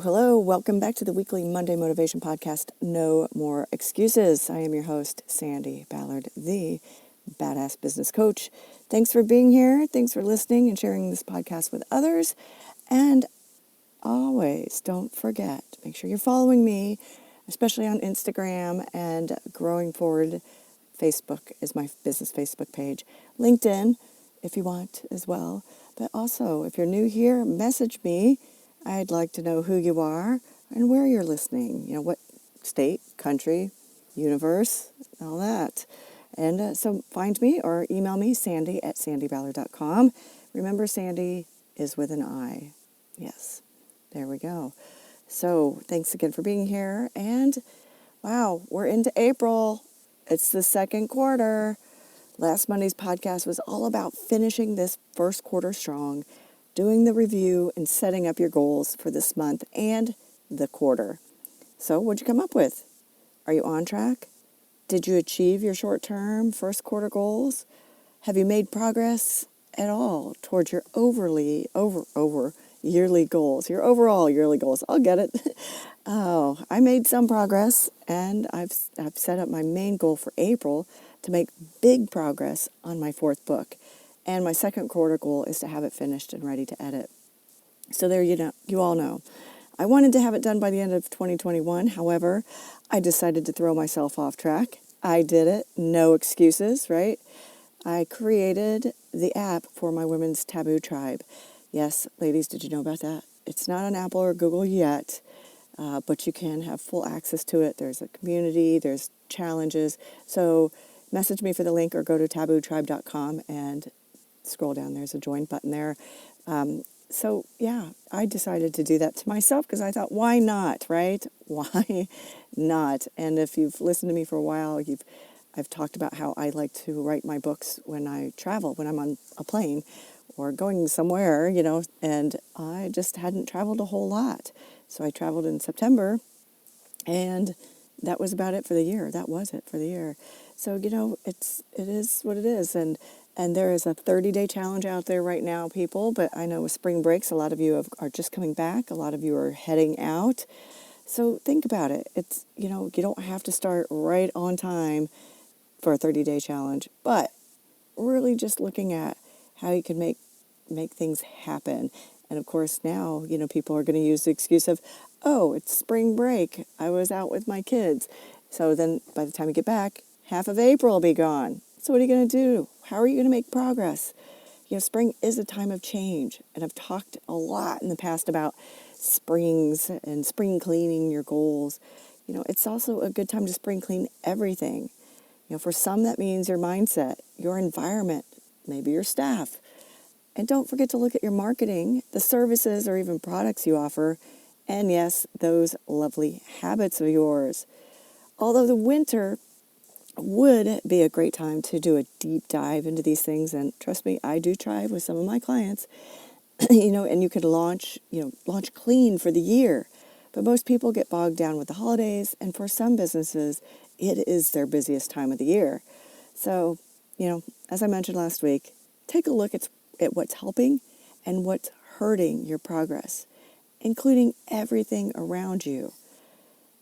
Hello, welcome back to the weekly Monday Motivation Podcast, No More Excuses. I am your host, Sandy Ballard, the Badass Business Coach. Thanks for being here. Thanks for listening and sharing this podcast with others. And always don't forget, make sure you're following me, especially on Instagram, and Growing Forward Facebook is my business Facebook page. LinkedIn, if you want as well. But also, if you're new here, message me. I'd like to know who you are and where you're listening. You know, what state, country, universe, all that. And so find me or email me, sandy@sandyballard.com. Remember, Sandy is with an I. Yes, there we go. So thanks again for being here. And wow, we're into April. It's the second quarter. Last Monday's podcast was all about finishing this first quarter strong, doing the review and setting up your goals for this month and the quarter. So what'd you come up with? Are you on track? Did you achieve your short-term first quarter goals? Have you made progress at all towards your yearly goals, your overall yearly goals? I'll get it. Oh, I made some progress, and I've set up my main goal for April to make big progress on my fourth book. And my second quarter goal is to have it finished and ready to edit. So there you all know. I wanted to have it done by the end of 2021. However, I decided to throw myself off track. I did it. No excuses, right? I created the app for my Women's Taboo Tribe. Yes, ladies, did you know about that? It's not on Apple or Google yet, but you can have full access to it. There's a community, there's challenges. So message me for the link or go to tabootribe.com and scroll down. There's a join button there. So yeah, I decided to do that to myself because I thought, why not, right? Why not? And if you've listened to me for a while, I've talked about how I like to write my books when I travel, when I'm on a plane or going somewhere, and I just hadn't traveled a whole lot. So I traveled in September, and that was about it for the year. That was it for the year. So, it is what it is. And there is a 30-day challenge out there right now, people. But I know with spring breaks, a lot of you are just coming back. A lot of you are heading out. So think about it. It's, you don't have to start right on time for a 30-day challenge. But really just looking at how you can make things happen. And of course now, people are going to use the excuse of, oh, it's spring break. I was out with my kids. So then by the time you get back, half of April will be gone. So what are you going to do? How are you going to make progress? Spring is a time of change. And I've talked a lot in the past about springs and spring cleaning your goals. It's also a good time to spring clean everything. For some, that means your mindset, your environment, maybe your staff. And don't forget to look at your marketing, the services or even products you offer, and yes, those lovely habits of yours. Although the winter would be a great time to do a deep dive into these things, and trust me, I do try with some of my clients, and you could launch clean for the year. But most people get bogged down with the holidays, and for some businesses, it is their busiest time of the year. So, as I mentioned last week, take a look at what's helping and what's hurting your progress, including everything around you.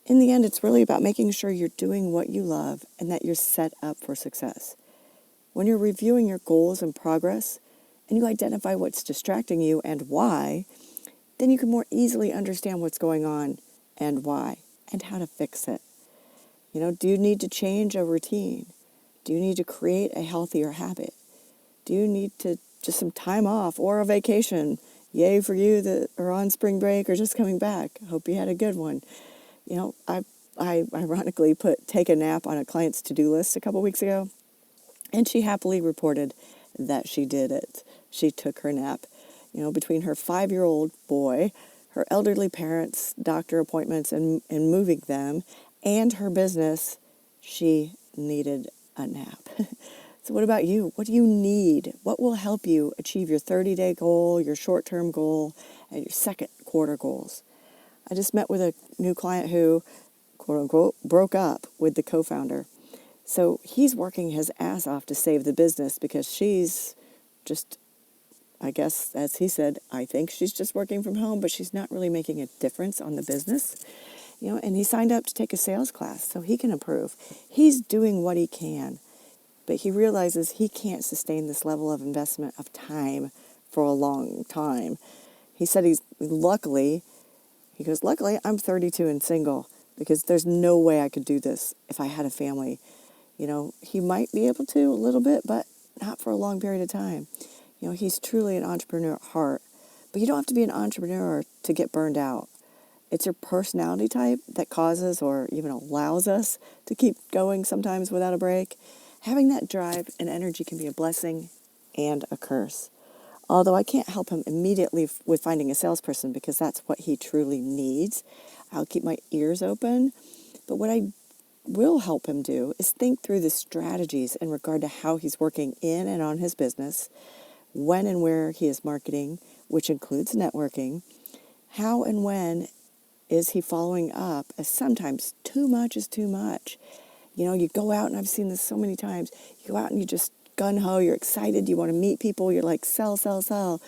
In the end, it's really about making sure you're doing what you love and that you're set up for success. When you're reviewing your goals and progress, and you identify what's distracting you and why, then you can more easily understand what's going on and why, and how to fix it. Do you need to change a routine? Do you need to create a healthier habit? Do you need to just some time off or a vacation? Yay for you that are on spring break or just coming back. Hope you had a good one. I ironically put take a nap on a client's to-do list a couple weeks ago, and she happily reported that she did it. She took her nap. Between her 5-year-old boy, her elderly parents' doctor appointments and moving them, and her business, she needed a nap. So what about you? What do you need? What will help you achieve your 30-day goal, your short-term goal, and your second quarter goals? I just met with a new client who, quote unquote, broke up with the co-founder. So he's working his ass off to save the business because she's just I guess, as he said, I think she's just working from home, but she's not really making a difference on the business. And he signed up to take a sales class so he can improve. He's doing what he can, but he realizes he can't sustain this level of investment of time for a long time. He said luckily I'm 32 and single because there's no way I could do this if I had a family. He might be able to a little bit, but not for a long period of time. He's truly an entrepreneur at heart, but you don't have to be an entrepreneur to get burned out. It's your personality type that causes or even allows us to keep going sometimes without a break. Having that drive and energy can be a blessing and a curse. Although I can't help him immediately with finding a salesperson because that's what he truly needs. I'll keep my ears open. But what I will help him do is think through the strategies in regard to how he's working in and on his business, when and where he is marketing, which includes networking, how and when is he following up, as sometimes too much is too much. You go out, and I've seen this so many times, you go out and you just gung-ho, you're excited, you want to meet people, you're like, sell, sell, sell.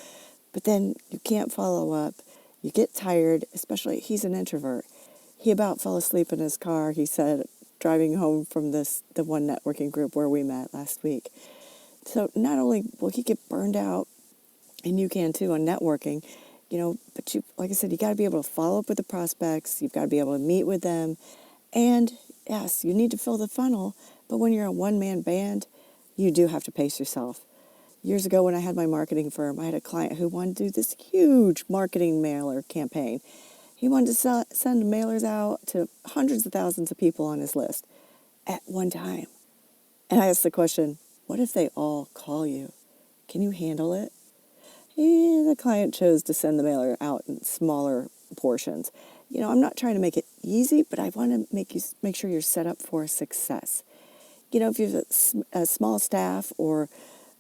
But then you can't follow up. You get tired, especially he's an introvert. He about fell asleep in his car, he said, driving home from the one networking group where we met last week. So not only will he get burned out, and you can too on networking, but like I said, you got to be able to follow up with the prospects. You've got to be able to meet with them. And yes, you need to fill the funnel. But when you're a one-man band, you do have to pace yourself. Years ago when I had my marketing firm, I had a client who wanted to do this huge marketing mailer campaign. He wanted to send mailers out to hundreds of thousands of people on his list at one time. And I asked the question, what if they all call you? Can you handle it? The client chose to send the mailer out in smaller portions. I'm not trying to make it easy, but I want to make sure you're set up for success. If you have a small staff or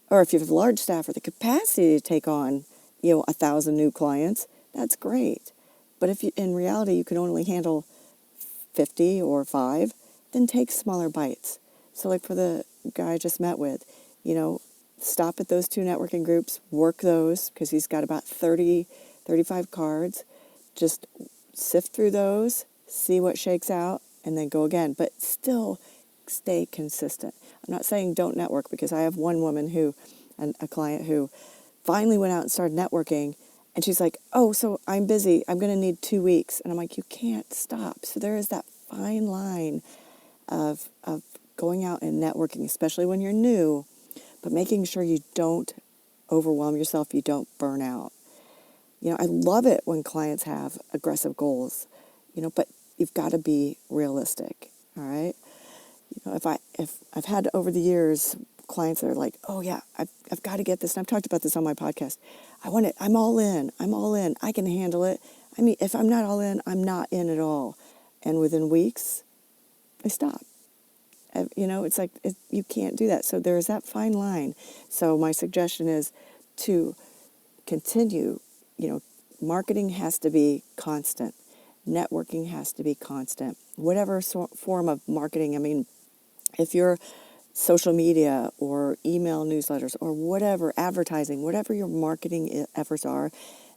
if you have a large staff or the capacity to take on, 1,000 new clients, that's great. But if in reality you can only handle 50 or 5, then take smaller bites. So like for the guy I just met with, stop at those 2 networking groups, work those because he's got about 30, 35 cards. Just sift through those, see what shakes out, and then go again. But still stay consistent. I'm not saying don't network because I have one woman a client who finally went out and started networking, and she's like, oh, so I'm busy. I'm going to need 2 weeks. And I'm like, you can't stop. So there is that fine line of going out and networking, especially when you're new, but making sure you don't overwhelm yourself, you don't burn out. I love it when clients have aggressive goals, but you've got to be realistic, all right? If I've had over the years clients that are like, oh yeah, I've got to get this, and I've talked about this on my podcast. I want it. I'm all in. I can handle it. I mean, if I'm not all in, I'm not in at all. And within weeks, I stop. It's like you can't do that. So there's that fine line. So my suggestion is to continue. Marketing has to be constant. Networking has to be constant. Whatever form of marketing, I mean, if you're social media or email newsletters or whatever, advertising, whatever your marketing efforts are,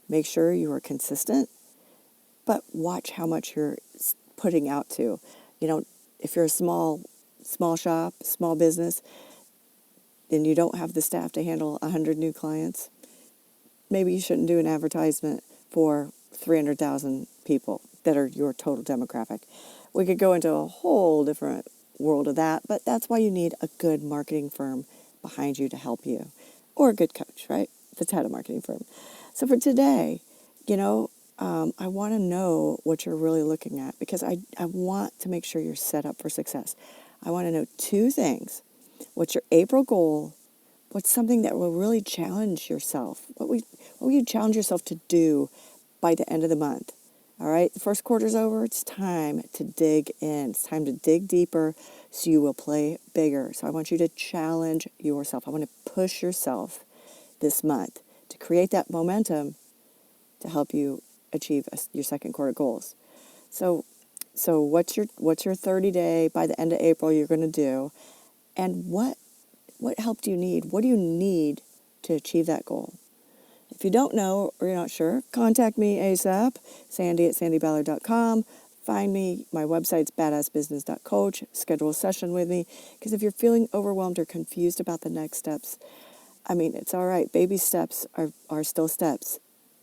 make sure you are consistent, but watch how much you're putting out to. If you're a small shop, small business, and you don't have the staff to handle 100 new clients, maybe you shouldn't do an advertisement for 300,000 people that are your total demographic. We could go into a whole different world of that, but that's why you need a good marketing firm behind you to help you, or a good coach, right? That's had a marketing firm. So for today, I want to know what you're really looking at because I want to make sure you're set up for success. I want to know 2 things. What's your April goal? What's something that will really challenge yourself? What will you challenge yourself to do by the end of the month? All right, the first quarter's over. It's time to dig in. It's time to dig deeper so you will play bigger. So I want you to challenge yourself. I want to push yourself this month to create that momentum to help you achieve your second quarter goals. So what's your 30-day by the end of April you're going to do, and what help do you need? What do you need to achieve that goal? If you don't know or you're not sure, contact me ASAP, sandy@sandyballard.com. Find me. My website's badassbusiness.coach. Schedule a session with me. Because if you're feeling overwhelmed or confused about the next steps, I mean, it's all right. Baby steps are still steps.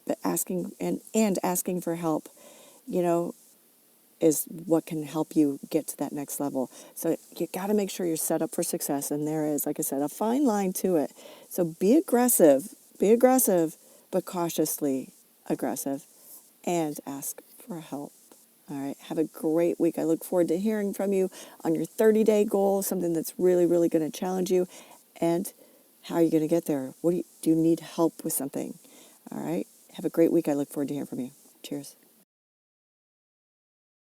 But asking and asking for help, you know, is what can help you get to that next level. So you got to make sure you're set up for success. And there is, like I said, a fine line to it. So be aggressive, but cautiously aggressive, and ask for help. All right. Have a great week. I look forward to hearing from you on your 30-day goal, something that's really, really going to challenge you. And how are you going to get there? Do you need help with something? All right. Have a great week. I look forward to hearing from you. Cheers.